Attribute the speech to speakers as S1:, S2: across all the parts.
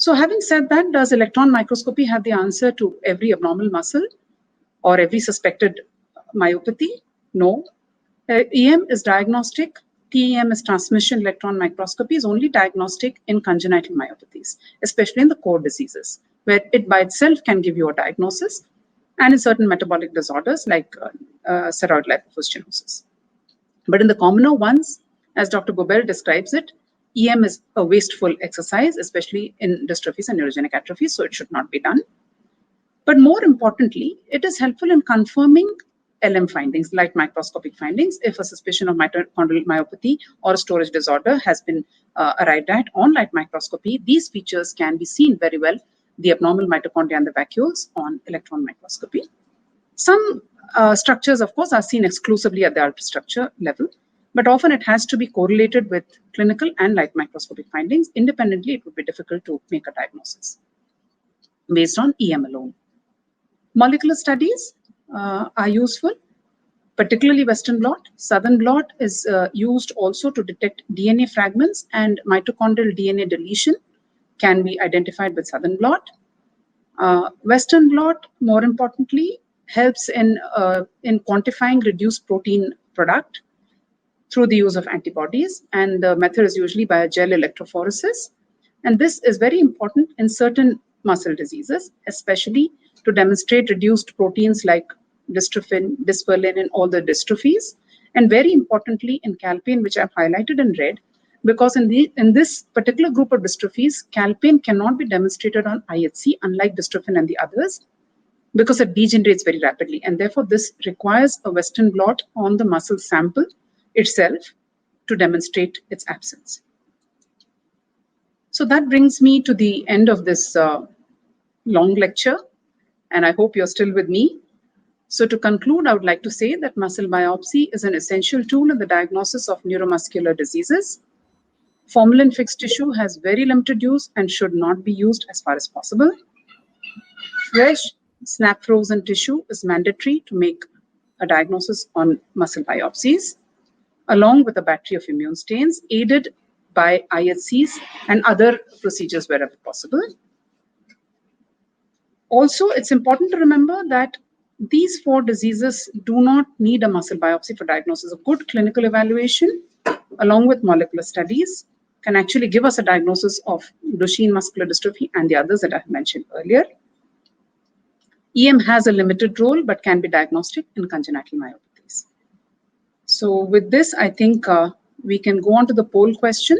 S1: So having said that, does electron microscopy have the answer to every abnormal muscle or every suspected myopathy? No. EM is diagnostic. TEM is transmission electron microscopy is only diagnostic in congenital myopathies, especially in the core diseases, where it by itself can give you a diagnosis, and in certain metabolic disorders like steroid lipofuscinosis. But in the commoner ones, as Dr. Gobel describes it, EM is a wasteful exercise, especially in dystrophies and neurogenic atrophies, so it should not be done. But more importantly, it is helpful in confirming LM findings, light microscopic findings, if a suspicion of mitochondrial myopathy or a storage disorder has been arrived at on light microscopy. These features can be seen very well, the abnormal mitochondria and the vacuoles, on electron microscopy. Some structures, of course, are seen exclusively at the ultrastructure level, but often it has to be correlated with clinical and light microscopic findings. Independently, it would be difficult to make a diagnosis based on EM alone. Molecular studies are useful, particularly Western blot. Southern blot is used also to detect DNA fragments, and mitochondrial DNA deletion can be identified with Southern blot. Western blot, more importantly, helps in quantifying reduced protein product through the use of antibodies, and the method is usually by a gel electrophoresis. And this is very important in certain muscle diseases, especially to demonstrate reduced proteins like dystrophin, dysferlin, and all the dystrophies. And very importantly in calpain, which I've highlighted in red, because in this particular group of dystrophies, calpain cannot be demonstrated on IHC, unlike dystrophin and the others, because it degenerates very rapidly. And therefore, this requires a Western blot on the muscle sample itself to demonstrate its absence. So that brings me to the end of this long lecture, and I hope you're still with me. So to conclude, I would like to say that muscle biopsy is an essential tool in the diagnosis of neuromuscular diseases. Formalin fixed tissue has very limited use and should not be used as far as possible. Fresh, snap frozen tissue is mandatory to make a diagnosis on muscle biopsies, along with a battery of immune stains, aided by IHCs and other procedures wherever possible. Also, it's important to remember that these 4 diseases do not need a muscle biopsy for diagnosis. A good clinical evaluation, along with molecular studies, can actually give us a diagnosis of Duchenne muscular dystrophy and the others that I've mentioned earlier. EM has a limited role, but can be diagnostic in congenital myopathies. So with this, I think we can go on to the poll question.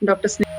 S1: Dr. Sneh.